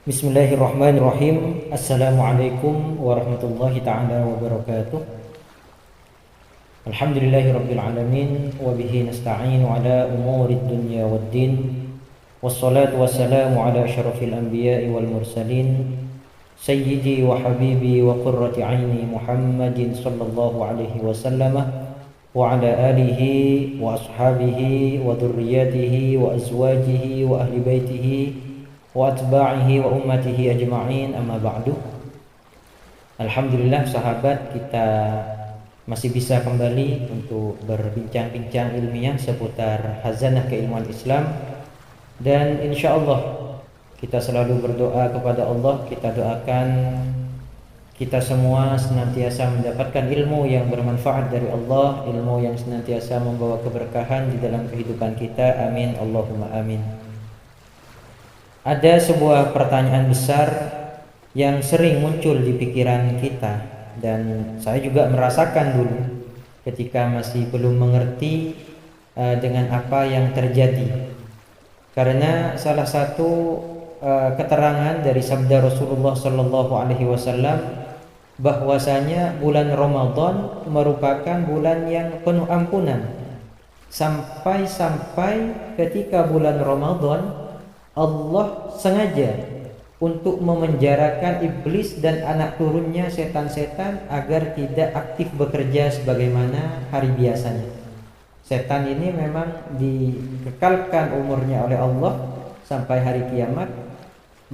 Bismillahirrahmanirrahim. Assalamualaikum warahmatullahi ta'ala wabarakatuh. Alhamdulillahirabbil alamin wa bihi nasta'inu ala umurid dunya waddin. Wassalatu wassalamu ala asyrafil anbiya'i wal mursalin sayyidi wa habibi wa qurrati aini Muhammadin sallallahu alaihi wasallam wa ala alihi wa ashabihi wa dhurriyyatihi wa azwajihi wa ahli baitihi wa atba'ihi wa ummatihi ajma'in, amma ba'du. Alhamdulillah sahabat, kita masih bisa kembali untuk berbincang-bincang ilmiah seputar khazanah keilmuan Islam. Dan insyaallah kita selalu berdoa kepada Allah. Kita doakan kita semua senantiasa mendapatkan ilmu yang bermanfaat dari Allah, ilmu yang senantiasa membawa keberkahan di dalam kehidupan kita. Amin, Allahumma amin. Ada sebuah pertanyaan besar yang sering muncul di pikiran kita, dan saya juga merasakan dulu ketika masih belum mengerti dengan apa yang terjadi. Karena salah satu keterangan dari sabda Rasulullah sallallahu alaihi wasallam bahwasanya bulan Ramadan merupakan bulan yang penuh ampunan, sampai ketika bulan Ramadan Allah sengaja untuk memenjarakan iblis dan anak turunnya setan-setan agar tidak aktif bekerja sebagaimana hari biasanya. Setan ini memang dikekalkan umurnya oleh Allah sampai hari kiamat,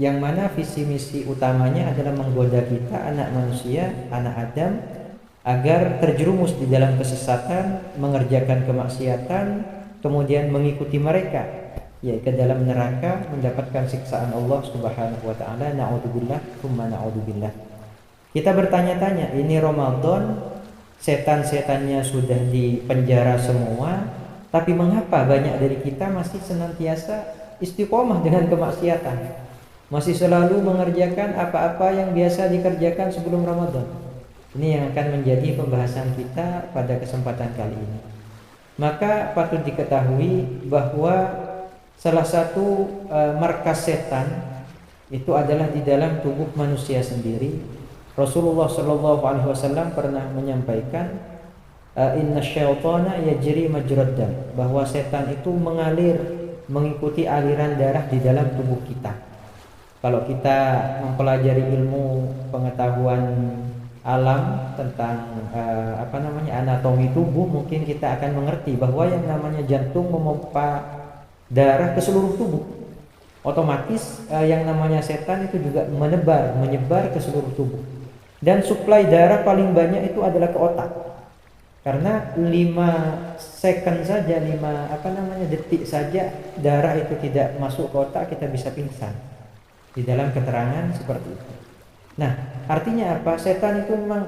yang mana visi misi utamanya adalah menggoda kita, anak manusia, anak Adam, agar terjerumus di dalam kesesatan, mengerjakan kemaksiatan, kemudian mengikuti mereka, yaitu ke dalam neraka, mendapatkan siksaan Allah Subhanahu wa taala. Na'udzubillah, tsumma na'udzubillah. Kita bertanya-tanya, ini Ramadan, setan-setannya sudah dipenjara semua, tapi mengapa banyak dari kita masih senantiasa istiqomah dengan kemaksiatan? Masih selalu mengerjakan apa-apa yang biasa dikerjakan sebelum Ramadan. Ini yang akan menjadi pembahasan kita pada kesempatan kali ini. Maka patut diketahui bahwa salah satu markas setan itu adalah di dalam tubuh manusia sendiri. Rasulullah sallallahu alaihi wasallam pernah menyampaikan, inna syaitana yajri majrad dam, bahwa setan itu mengalir mengikuti aliran darah di dalam tubuh kita. Kalau kita mempelajari ilmu pengetahuan alam tentang anatomi tubuh, mungkin kita akan mengerti bahwa yang namanya jantung memompa darah ke seluruh tubuh. Otomatis yang namanya setan itu juga menyebar ke seluruh tubuh. Dan suplai darah paling banyak itu adalah ke otak. Karena 5 second saja, 5 detik saja darah itu tidak masuk ke otak, kita bisa pingsan. Di dalam keterangan seperti itu. Nah, artinya apa? Setan itu memang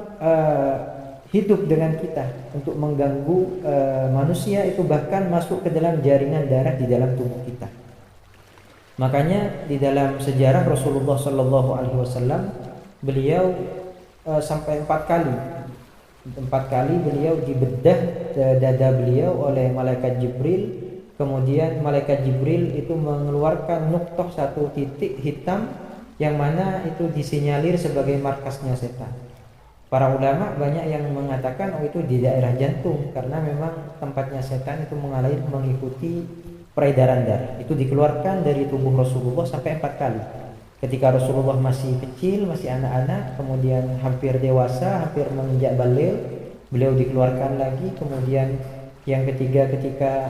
hidup dengan kita untuk mengganggu manusia, itu bahkan masuk ke dalam jaringan darah di dalam tubuh kita. Makanya di dalam sejarah Rasulullah sallallahu alaihi wasallam, beliau sampai 4 kali beliau dibedah dada beliau oleh malaikat Jibril. Kemudian malaikat Jibril itu mengeluarkan nuqtah, satu titik hitam yang mana itu disinyalir sebagai markasnya setan. Para ulama banyak yang mengatakan itu di daerah jantung, karena memang tempatnya setan itu mengalir mengikuti peredaran darah. Itu dikeluarkan dari tubuh Rasulullah sampai 4 kali. Ketika Rasulullah masih kecil, masih anak-anak, kemudian hampir dewasa, hampir menginjak baligh, beliau dikeluarkan lagi. Kemudian yang ketiga ketika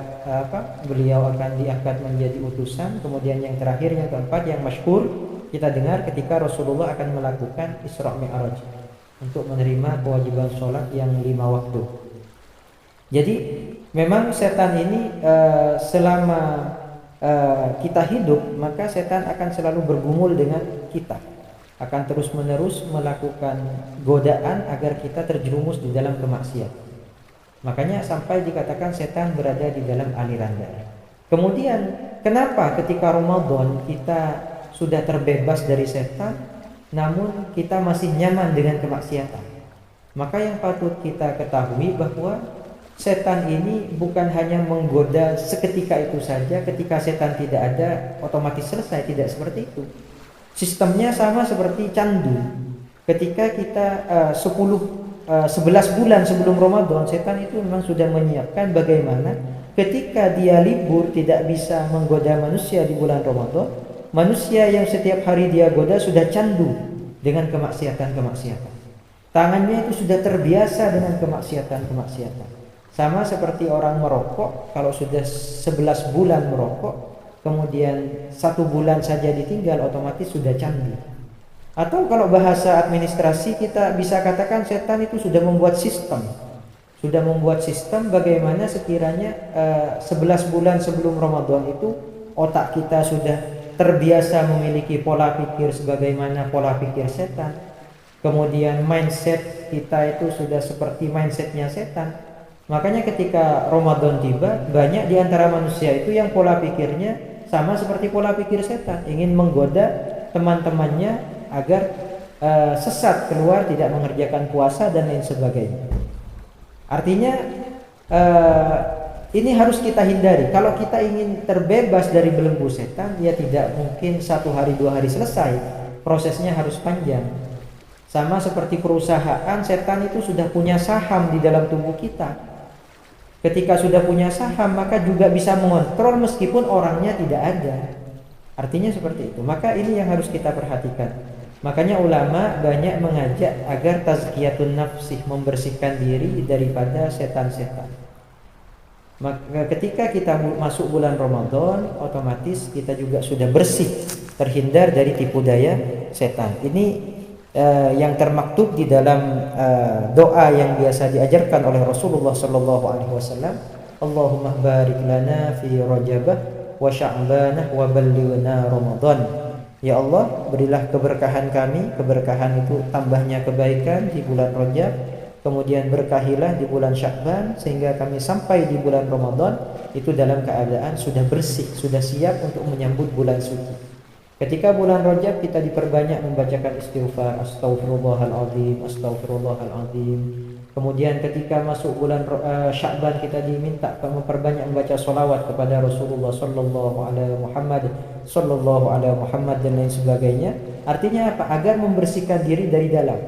beliau akan diangkat menjadi utusan. Kemudian yang terakhir, yang keempat, yang masyhur kita dengar ketika Rasulullah akan melakukan Isra Mi'raj untuk menerima kewajiban sholat yang 5 waktu. Jadi memang setan ini selama kita hidup, maka setan akan selalu bergumul dengan kita, akan terus menerus melakukan godaan agar kita terjerumus di dalam kemaksiatan. Makanya sampai dikatakan setan berada di dalam aliran darah. Kemudian kenapa ketika Ramadan kita sudah terbebas dari setan, namun kita masih nyaman dengan kemaksiatan? Maka yang patut kita ketahui bahwa setan ini bukan hanya menggoda seketika itu saja. Ketika setan tidak ada, otomatis selesai. Tidak seperti itu. Sistemnya sama seperti candu. Ketika kita 11 bulan sebelum Ramadan, setan itu memang sudah menyiapkan bagaimana ketika dia libur tidak bisa menggoda manusia di bulan Ramadan, manusia yang setiap hari dia goda sudah candu dengan kemaksiatan-kemaksiatan. Tangannya itu sudah terbiasa dengan kemaksiatan-kemaksiatan. Sama seperti orang merokok, kalau sudah 11 bulan merokok, kemudian 1 bulan saja ditinggal, otomatis sudah candu. Atau kalau bahasa administrasi kita bisa katakan setan itu sudah membuat sistem. Sudah membuat sistem bagaimana sekiranya 11 bulan sebelum Ramadan itu otak kita sudah terbiasa memiliki pola pikir sebagaimana pola pikir setan. Kemudian mindset kita itu sudah seperti mindsetnya setan. Makanya ketika Ramadan tiba, banyak di antara manusia itu yang pola pikirnya sama seperti pola pikir setan, ingin menggoda teman-temannya agar sesat, keluar, tidak mengerjakan puasa dan lain sebagainya. Artinya ini harus kita hindari. Kalau kita ingin terbebas dari belenggu setan, ya tidak mungkin 1 hari 2 hari selesai. Prosesnya harus panjang. Sama seperti perusahaan, setan itu sudah punya saham di dalam tubuh kita. Ketika sudah punya saham, maka juga bisa mengontrol meskipun orangnya tidak ada. Artinya seperti itu. Maka ini yang harus kita perhatikan. Makanya ulama banyak mengajak agar tazkiyatun nafsi, membersihkan diri daripada setan-setan. Maka ketika kita masuk bulan Ramadan, otomatis kita juga sudah bersih, terhindar dari tipu daya setan. Ini yang termaktub di dalam doa yang biasa diajarkan oleh Rasulullah sallallahu alaihi wasallam, Allahumma barik lana fi Rajabah wa Sya'banah wa ballighna Ramadan. Ya Allah, berilah keberkahan kami, keberkahan itu tambahnya kebaikan di bulan Rajab, kemudian berkahilah di bulan Sya'ban sehingga kami sampai di bulan Ramadan itu dalam keadaan sudah bersih, sudah siap untuk menyambut bulan suci. Ketika bulan Rajab kita diperbanyak membacakan istighfar, astaghfirullahaladzim, astaghfirullahaladzim. Kemudian ketika masuk bulan Sya'ban kita diminta memperbanyak membaca sholawat kepada Rasulullah sallallahu alaihi Muhammad dan lain sebagainya. Artinya apa? Agar membersihkan diri dari dalam.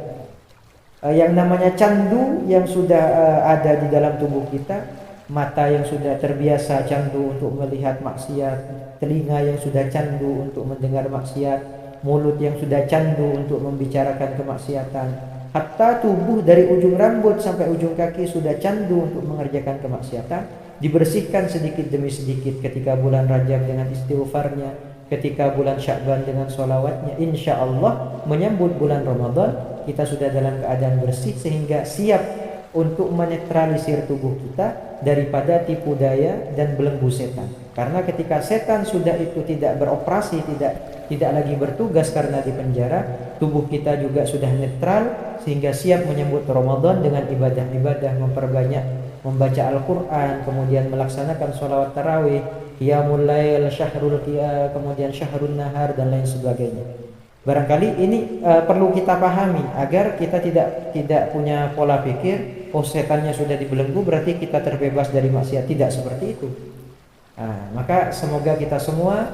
Yang namanya candu yang sudah ada di dalam tubuh kita, mata yang sudah terbiasa candu untuk melihat maksiat, telinga yang sudah candu untuk mendengar maksiat, mulut yang sudah candu untuk membicarakan kemaksiatan, hatta tubuh dari ujung rambut sampai ujung kaki sudah candu untuk mengerjakan kemaksiatan, dibersihkan sedikit demi sedikit ketika bulan Rajab dengan istighfarnya, ketika bulan Sya'ban dengan sholawatnya. Insya Allah menyambut bulan Ramadan kita sudah dalam keadaan bersih sehingga siap untuk menetralisir tubuh kita daripada tipu daya dan belenggu setan. Karena ketika setan sudah itu tidak beroperasi, tidak lagi bertugas karena di penjara, tubuh kita juga sudah netral sehingga siap menyambut Ramadan dengan ibadah-ibadah, memperbanyak membaca Al-Qur'an, kemudian melaksanakan sholawat tarawih, qiyamul lail, syahrul qiyam, kemudian syahrun nahar dan lain sebagainya. Barangkali ini perlu kita pahami agar kita tidak punya pola pikir, oh setannya sudah dibelenggu berarti kita terbebas dari maksiat. Tidak seperti itu. Maka semoga kita semua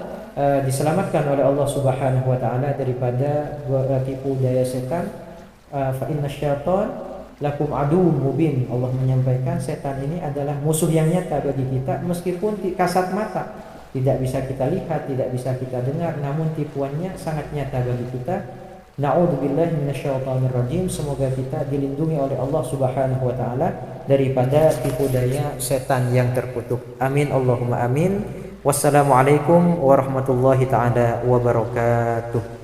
diselamatkan oleh Allah Subhanahu wa taala daripada tipu daya setan. Fa innasyaitan lakum aduwwum mubin. Allah menyampaikan setan ini adalah musuh yang nyata bagi kita meskipun kasat mata. Tidak bisa kita lihat, tidak bisa kita dengar, namun tipuannya sangat nyata bagi kita. Na'udzubillahi minasyaitonirrajim. Semoga kita dilindungi oleh Allah Subhanahu wa taala daripada tipu daya setan yang terkutuk. Amin Allahumma amin. Wassalamualaikum warahmatullahi taala wabarakatuh.